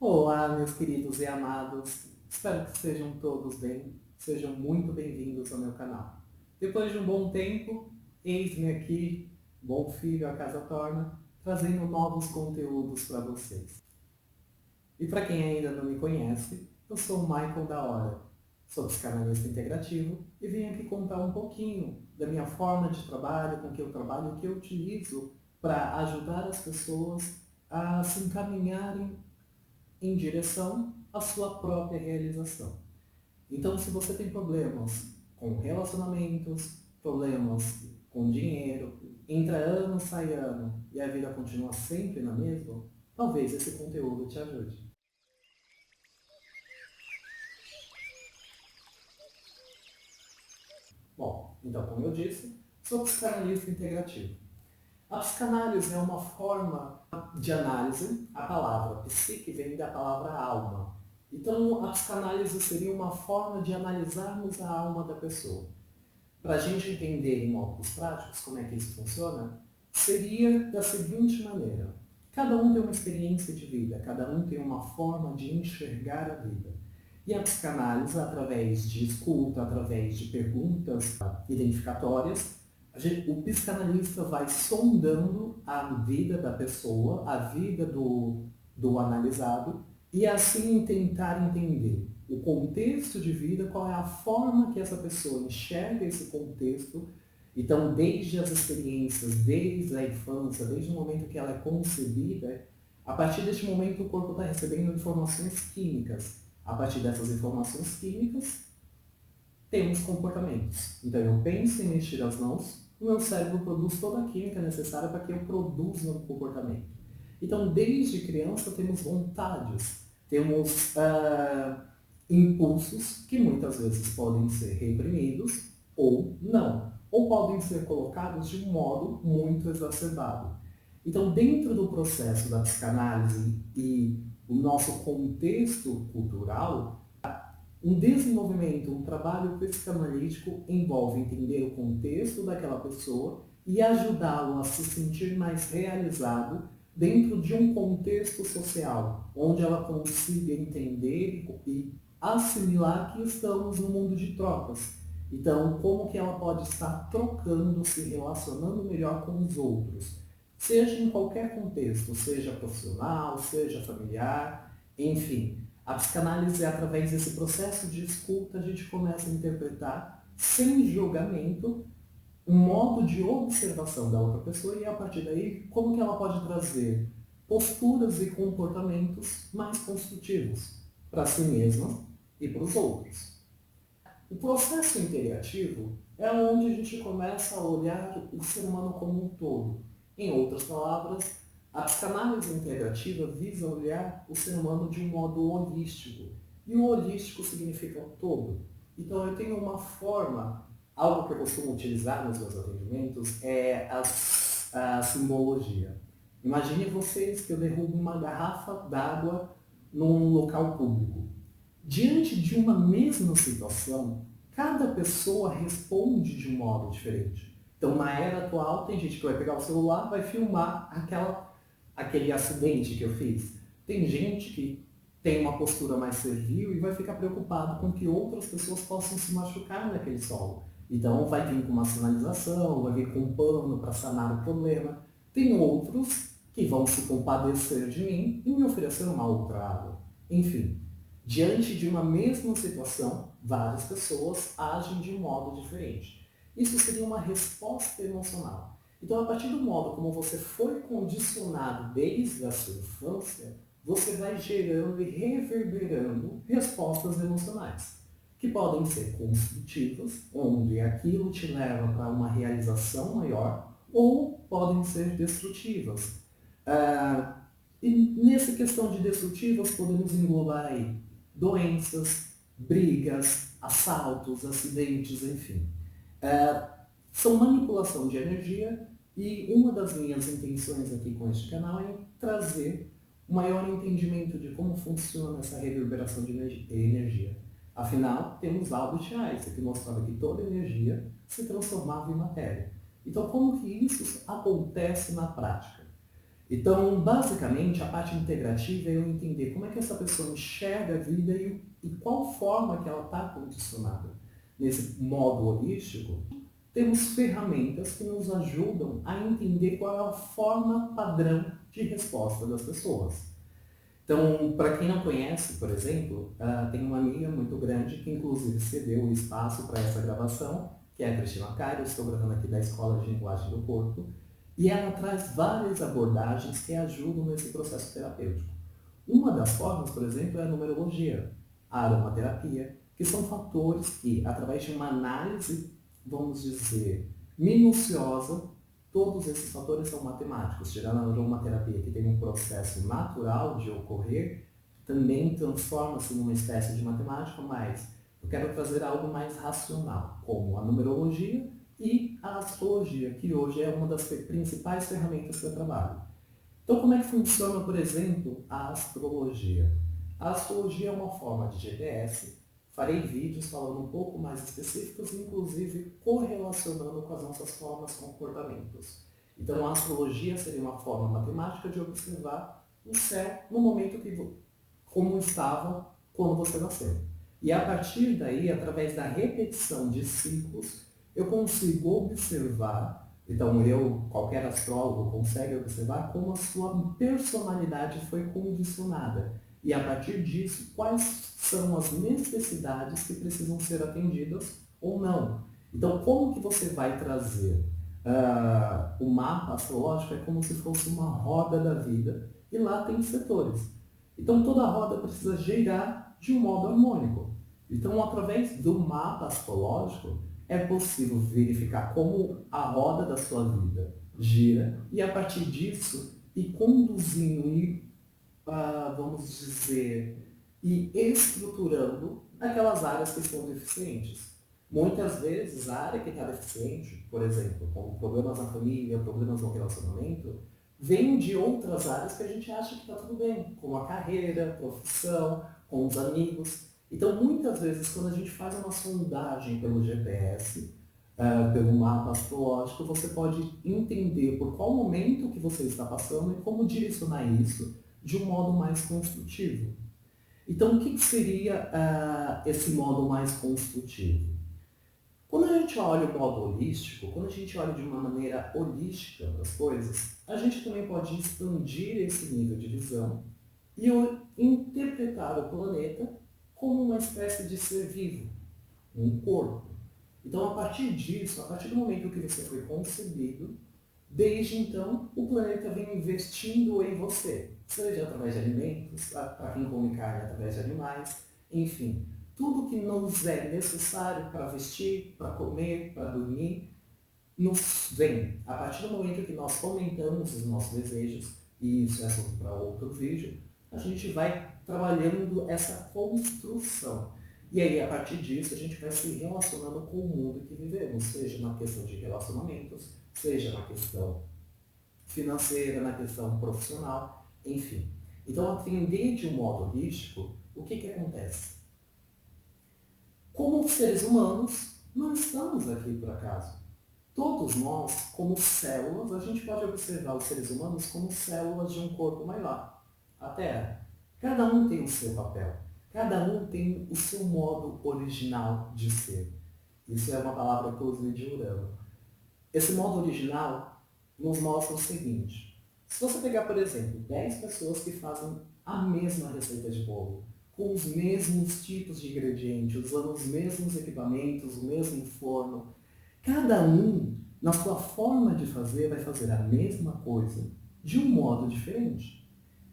Olá, meus queridos e amados. Espero que estejam todos bem. Sejam muito bem-vindos ao meu canal. Depois de um bom tempo, eis-me aqui, bom filho a casa torna, trazendo novos conteúdos para vocês. E para quem ainda não me conhece, eu sou o Michael da Hora. Sou psicanalista integrativo e vim aqui contar um pouquinho da minha forma de trabalho, com que eu trabalho, o que eu utilizo para ajudar as pessoas a se encaminharem em direção à sua própria realização. Então, se você tem problemas com relacionamentos, problemas com dinheiro, entra ano, sai ano e a vida continua sempre na mesma, talvez esse conteúdo te ajude. Bom, então, como eu disse, sou psicanalista integrativo. A psicanálise é uma forma de análise. A palavra psique vem da palavra alma. Então, a psicanálise seria uma forma de analisarmos a alma da pessoa. Para a gente entender em modos práticos como é que isso funciona, seria da seguinte maneira. Cada um tem uma experiência de vida, cada um tem uma forma de enxergar a vida. E a psicanálise, através de escuta, através de perguntas identificatórias, o psicanalista vai sondando a vida da pessoa, a vida do analisado, e assim tentar entender o contexto de vida, qual é a forma que essa pessoa enxerga esse contexto. Então, desde as experiências, desde a infância, desde o momento que ela é concebida, a partir deste momento o corpo está recebendo informações químicas. A partir dessas informações químicas, temos comportamentos. Então, eu penso em mexer as mãos, o meu cérebro produz toda a química necessária para que eu produza um comportamento. Então, desde criança, temos vontades, temos impulsos que muitas vezes podem ser reprimidos ou não, ou podem ser colocados de um modo muito exacerbado. Então, dentro do processo da psicanálise e o nosso contexto cultural, um desenvolvimento, um trabalho psicanalítico envolve entender o contexto daquela pessoa e ajudá-lo a se sentir mais realizado dentro de um contexto social, onde ela consiga entender e assimilar que estamos no mundo de trocas. Então, como que ela pode estar trocando, se relacionando melhor com os outros, seja em qualquer contexto, seja profissional, seja familiar, enfim. A psicanálise, através desse processo de escuta, a gente começa a interpretar, sem julgamento, um modo de observação da outra pessoa e, a partir daí, como que ela pode trazer posturas e comportamentos mais construtivos para si mesma e para os outros. O processo integrativo é onde a gente começa a olhar o ser humano como um todo. Em outras palavras, a psicanálise integrativa visa olhar o ser humano de um modo holístico. E o holístico significa o todo. Então eu tenho uma forma, algo que eu costumo utilizar nos meus atendimentos é a simbologia. Imagine vocês que eu derrubo uma garrafa d'água num local público. Diante de uma mesma situação, cada pessoa responde de um modo diferente. Então, na era atual, tem gente que vai pegar o celular, vai filmar aquele acidente que eu fiz. Tem gente que tem uma postura mais servil e vai ficar preocupado com que outras pessoas possam se machucar naquele solo. Então, vai vir com uma sinalização, vai vir com um pano para sanar o problema. Tem outros que vão se compadecer de mim e me oferecer uma outra água. Enfim, diante de uma mesma situação, várias pessoas agem de um modo diferente. Isso seria uma resposta emocional. Então, a partir do modo como você foi condicionado desde a sua infância, você vai gerando e reverberando respostas emocionais, que podem ser construtivas, onde aquilo te leva para uma realização maior, ou podem ser destrutivas. E nessa questão de destrutivas, podemos englobar aí doenças, brigas, assaltos, acidentes, enfim. São manipulação de energia e uma das minhas intenções aqui com este canal é trazer um maior entendimento de como funciona essa reverberação de energia. Afinal, temos Albert Einstein que mostrava que toda energia se transformava em matéria. Então, como que isso acontece na prática? Então, basicamente, a parte integrativa é eu entender como é que essa pessoa enxerga a vida e qual forma que ela está condicionada. Nesse modo holístico, temos ferramentas que nos ajudam a entender qual é a forma padrão de resposta das pessoas. Então, para quem não conhece, por exemplo, tem uma amiga muito grande que inclusive cedeu o espaço para essa gravação, que é a Cristina Cairo. Eu estou gravando aqui da Escola de Linguagem do Corpo, e ela traz várias abordagens que ajudam nesse processo terapêutico. Uma das formas, por exemplo, é a numerologia, a aromaterapia, que são fatores que, através de uma análise, vamos dizer, minuciosa, todos esses fatores são matemáticos. Tirando a aromaterapia, que tem um processo natural de ocorrer, também transforma-se numa espécie de matemática, mas eu quero trazer algo mais racional, como a numerologia e a astrologia, que hoje é uma das principais ferramentas que eu trabalho. Então, como é que funciona, por exemplo, a astrologia? A astrologia é uma forma de GPS. Farei vídeos falando um pouco mais específicos, inclusive correlacionando com as nossas formas de comportamentos. Então, a astrologia seria uma forma matemática de observar o céu no momento como estava quando você nasceu. E a partir daí, através da repetição de ciclos, eu consigo observar, então qualquer astrólogo consegue observar como a sua personalidade foi condicionada. E a partir disso, quais são as necessidades que precisam ser atendidas ou não. Então, como que você vai trazer o mapa astrológico? É como se fosse uma roda da vida, e lá tem setores. Então, toda a roda precisa girar de um modo harmônico. Então, através do mapa astrológico, é possível verificar como a roda da sua vida gira e, a partir disso, ir conduzindo e, vamos dizer, e estruturando aquelas áreas que estão deficientes. Muitas vezes a área que está deficiente, por exemplo, como problemas na família, problemas no relacionamento, vem de outras áreas que a gente acha que está tudo bem, como a carreira, profissão, com os amigos. Então, muitas vezes, quando a gente faz uma sondagem pelo GPS, pelo mapa astrológico, você pode entender por qual momento que você está passando e como direcionar isso de um modo mais construtivo. Então, o que seria esse modo mais construtivo? Quando a gente olha o modo holístico, quando a gente olha de uma maneira holística para as coisas, a gente também pode expandir esse nível de visão e interpretar o planeta como uma espécie de ser vivo, um corpo. Então, a partir disso, a partir do momento que você foi concebido, desde então, o planeta vem investindo em você, seja através de alimentos, para quem come carne, através de animais, enfim. Tudo que nos é necessário para vestir, para comer, para dormir, nos vem. A partir do momento que nós fomentamos os nossos desejos, e isso é assunto para outro vídeo, a gente vai trabalhando essa construção. E aí, a partir disso, a gente vai se relacionando com o mundo que vivemos, seja na questão de relacionamentos, seja na questão financeira, na questão profissional, enfim. Então, atender de um modo holístico, o que acontece? Como seres humanos, não estamos aqui por acaso. Todos nós, como células, a gente pode observar os seres humanos como células de um corpo maior, a Terra. Cada um tem o seu papel. Cada um tem o seu modo original de ser. Isso é uma palavra, inclusive, de Urano. Esse modo original nos mostra o seguinte. Se você pegar, por exemplo, 10 pessoas que fazem a mesma receita de bolo, com os mesmos tipos de ingredientes, usando os mesmos equipamentos, o mesmo forno, cada um, na sua forma de fazer, vai fazer a mesma coisa de um modo diferente,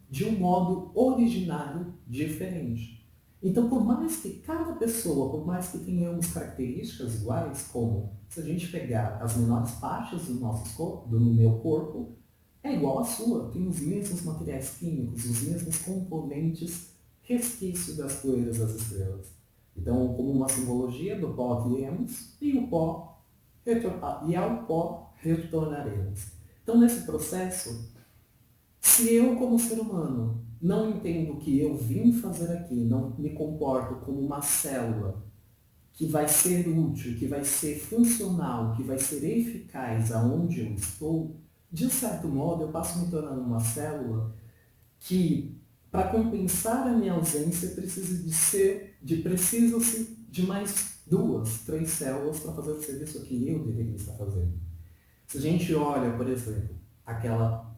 de um modo originário diferente. Então, por mais que cada pessoa, por mais que tenhamos características iguais, como se a gente pegar as menores partes do nosso corpo, do meu corpo, é igual à sua, tem os mesmos materiais químicos, os mesmos componentes, resquícios das poeiras das estrelas. Então, como uma simbologia do pó viemos e ao pó retornaremos. Então, nesse processo, se eu, como ser humano, não entendo o que eu vim fazer aqui, não me comporto como uma célula que vai ser útil, que vai ser funcional, que vai ser eficaz aonde eu estou, de certo modo, eu passo me tornando uma célula que, para compensar a minha ausência, precisa-se de mais 2, 3 células para fazer o serviço que eu deveria estar fazendo. Se a gente olha, por exemplo, aquela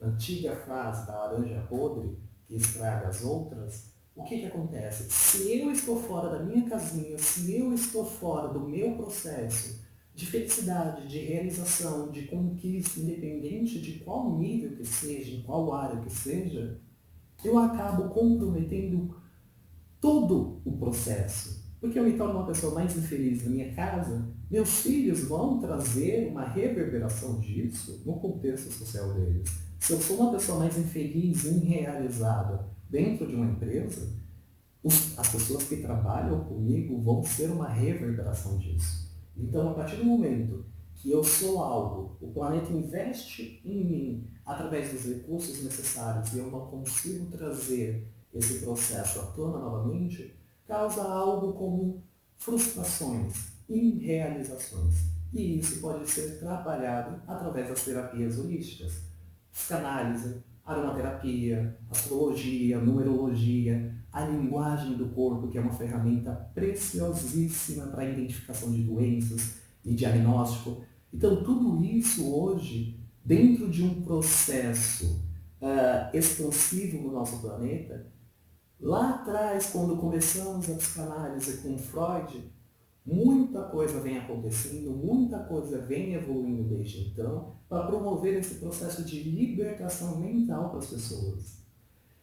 antiga frase da laranja podre que estraga as outras, o que acontece? Se eu estou fora da minha casinha, se eu estou fora do meu processo de felicidade, de realização, de conquista, independente de qual nível que seja, em qual área que seja, eu acabo comprometendo todo o processo. Porque eu me torno uma pessoa mais infeliz na minha casa, meus filhos vão trazer uma reverberação disso no contexto social deles. Se eu sou uma pessoa mais infeliz, irrealizada dentro de uma empresa, as pessoas que trabalham comigo vão ser uma reverberação disso. Então, a partir do momento que eu sou algo, o planeta investe em mim através dos recursos necessários e eu não consigo trazer esse processo à tona novamente, causa algo como frustrações, irrealizações. E isso pode ser trabalhado através das terapias holísticas, psicanálise, aromaterapia, astrologia, numerologia, a linguagem do corpo, que é uma ferramenta preciosíssima para a identificação de doenças e diagnóstico. Então, tudo isso hoje, dentro de um processo expansivo no nosso planeta, lá atrás, quando começamos a psicanálise com Freud, muita coisa vem acontecendo, muita coisa vem evoluindo desde então, para promover esse processo de libertação mental para as pessoas.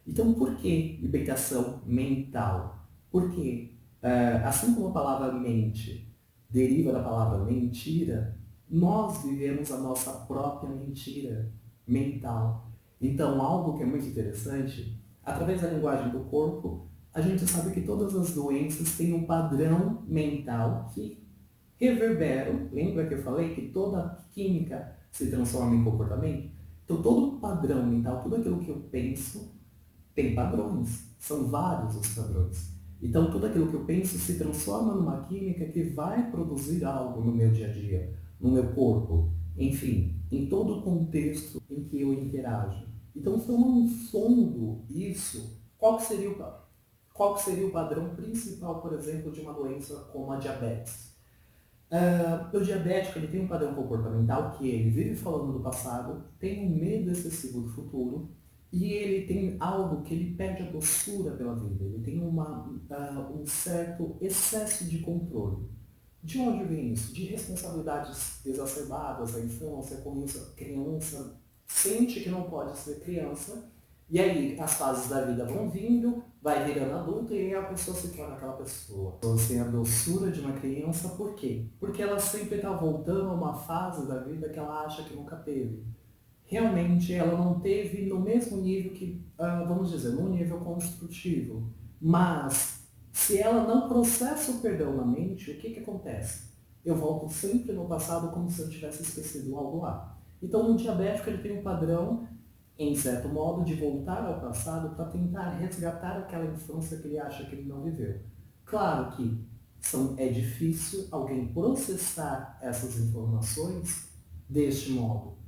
Então, por que libertação mental? Porque, assim como a palavra mente deriva da palavra mentira, nós vivemos a nossa própria mentira mental. Então, algo que é muito interessante, através da linguagem do corpo, a gente sabe que todas as doenças têm um padrão mental que reverberam. Lembra que eu falei que toda química se transforma em comportamento? Então, todo padrão mental, tudo aquilo que eu penso, tem padrões. São vários os padrões. Então, tudo aquilo que eu penso se transforma numa química que vai produzir algo no meu dia a dia, no meu corpo, enfim, em todo o contexto em que eu interajo. Então, se eu não sondo isso, qual que seria o padrão principal, por exemplo, de uma doença como a diabetes? O diabético ele tem um padrão comportamental que ele vive falando do passado, tem um medo excessivo do futuro e ele tem algo que ele perde a doçura pela vida. Ele tem um certo excesso de controle. De onde vem isso? De responsabilidades exacerbadas da infância, como a criança sente que não pode ser criança, e aí as fases da vida vão vindo, vai virando adulto e aí a pessoa se torna aquela pessoa. Você tem a doçura de uma criança, por quê? Porque ela sempre está voltando a uma fase da vida que ela acha que nunca teve. Realmente ela não teve no mesmo nível que, vamos dizer, no nível construtivo. Mas se ela não processa o perdão na mente, o que acontece? Eu volto sempre no passado como se eu tivesse esquecido algo lá. Então, o diabético ele tem um padrão, em certo modo, de voltar ao passado para tentar resgatar aquela infância que ele acha que ele não viveu. Claro que é difícil alguém processar essas informações deste modo.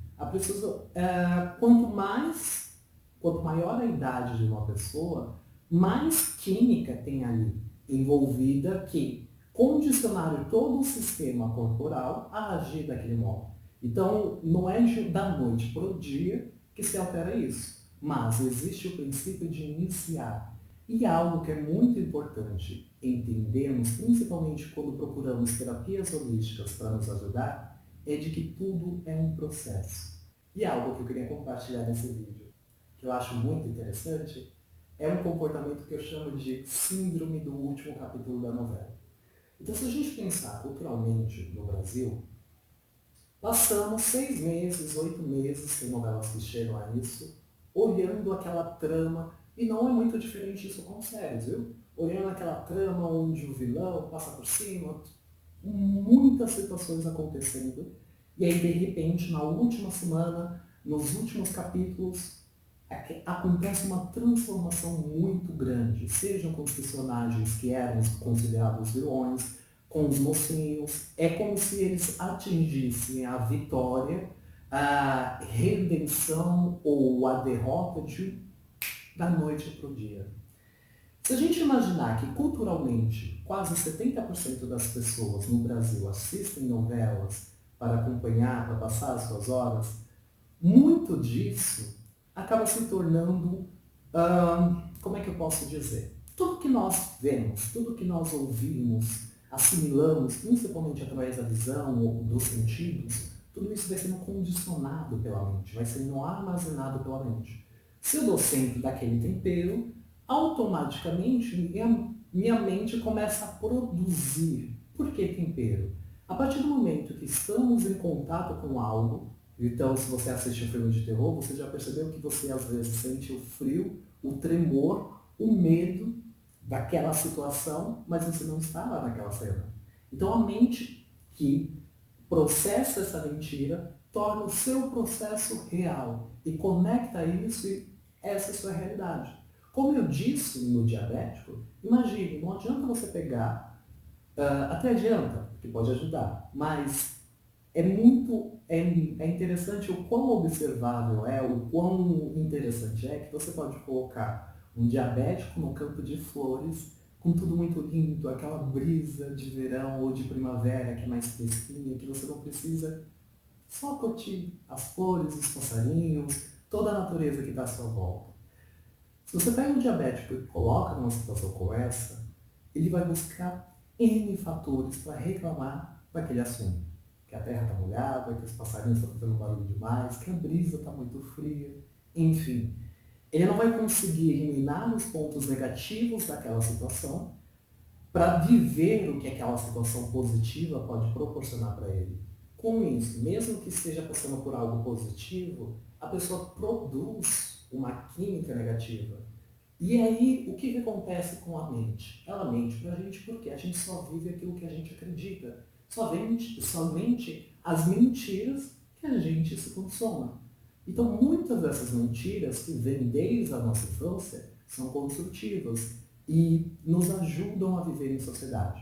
Quanto maior a idade de uma pessoa, mais química tem ali envolvida que condicionar todo o sistema corporal a agir daquele modo. Então, não é da noite para o dia que se altera isso, mas existe o princípio de iniciar. E algo que é muito importante entendermos, principalmente quando procuramos terapias holísticas para nos ajudar, é de que tudo é um processo. E algo que eu queria compartilhar nesse vídeo, que eu acho muito interessante, é um comportamento que eu chamo de síndrome do último capítulo da novela. Então, se a gente pensar culturalmente no Brasil, passamos 6 meses, 8 meses, tem novelas que chegam a isso, olhando aquela trama, e não é muito diferente isso com séries, viu? Olhando aquela trama onde o vilão passa por cima, muitas situações acontecendo, e aí de repente, na última semana, nos últimos capítulos, acontece uma transformação muito grande, sejam com os personagens que eram considerados vilões, com os mocinhos. É como se eles atingissem a vitória a redenção ou a derrota da noite para o dia. Se a gente imaginar que culturalmente quase 70% das pessoas no Brasil assistem novelas para acompanhar, para passar as suas horas, muito disso acaba se tornando, como é que eu posso dizer? Tudo que nós vemos, tudo que nós ouvimos, assimilamos, principalmente através da visão ou dos sentidos, tudo isso vai sendo condicionado pela mente, vai sendo armazenado pela mente. Se eu dou sempre daquele tempero, automaticamente minha mente começa a produzir. Por que tempero? A partir do momento que estamos em contato com algo, então se você assiste um filme de terror, você já percebeu que você às vezes sente o frio, o tremor, o medo daquela situação, mas você não está lá naquela cena. Então a mente que processa essa mentira torna o seu processo real e conecta isso e essa é a sua realidade. Como eu disse no diabético, imagine, não adianta você pegar, até adianta, que pode ajudar, mas é interessante o quão observável é, o quão interessante é que você pode colocar um diabético no campo de flores, com tudo muito lindo, aquela brisa de verão ou de primavera que é mais fresquinha, que você não precisa só curtir as flores, os passarinhos, toda a natureza que está à sua volta. Se você pega um diabético e coloca numa situação como essa, ele vai buscar N fatores para reclamar daquele assunto. Que a terra está molhada, que os passarinhos estão fazendo barulho demais, que a brisa está muito fria, enfim. Ele não vai conseguir eliminar os pontos negativos daquela situação para viver o que aquela situação positiva pode proporcionar para ele. Com isso, mesmo que esteja passando por algo positivo, a pessoa produz uma química negativa. E aí, o que acontece com a mente? Ela mente pra gente porque a gente só vive aquilo que a gente acredita. Somente as mentiras que a gente se consome. Então, muitas dessas mentiras que vêm desde a nossa infância são construtivas e nos ajudam a viver em sociedade.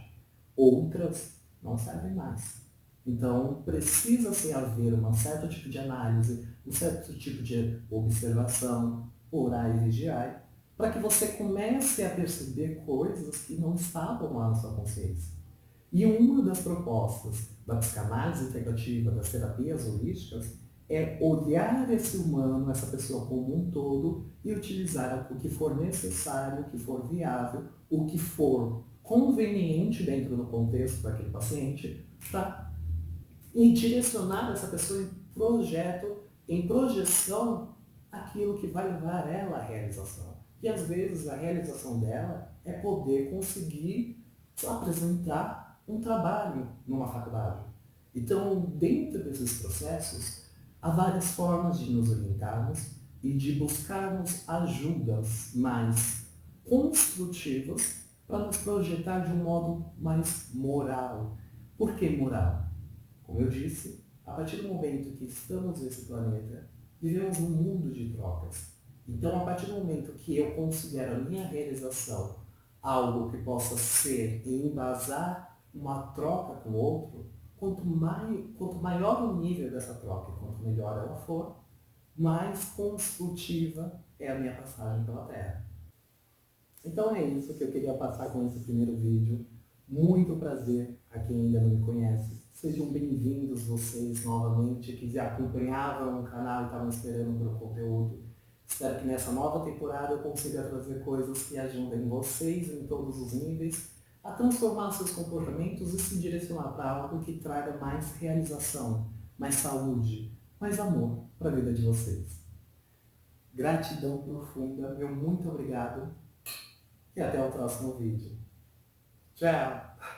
Outras não servem mais. Então, precisa-se haver um certo tipo de análise, um certo tipo de observação, orar e vigiar, para que você comece a perceber coisas que não estavam lá na sua consciência. E uma das propostas da psicanálise integrativa, das terapias holísticas, é olhar esse humano, essa pessoa como um todo e utilizar o que for necessário, o que for viável, o que for conveniente dentro do contexto daquele paciente, para direcionar essa pessoa em projeção, aquilo que vai levar ela à realização. E às vezes a realização dela é poder conseguir apresentar um trabalho numa faculdade. Então, dentro desses processos, há várias formas de nos orientarmos e de buscarmos ajudas mais construtivas para nos projetar de um modo mais moral. Por que moral? Como eu disse, a partir do momento que estamos nesse planeta, vivemos num mundo de trocas. Então, a partir do momento que eu considero a minha realização algo que possa ser e embasar uma troca com o outro, quanto maior o nível dessa troca, quanto melhor ela for, mais construtiva é a minha passagem pela Terra. Então é isso que eu queria passar com esse primeiro vídeo. Muito prazer a quem ainda não me conhece. Sejam bem-vindos vocês novamente, que já acompanhavam o canal e estavam esperando pelo conteúdo. Espero que nessa nova temporada eu consiga trazer coisas que ajudem vocês em todos os níveis a transformar seus comportamentos e se direcionar para algo que traga mais realização, mais saúde, mais amor para a vida de vocês. Gratidão profunda, meu muito obrigado e até o próximo vídeo. Tchau!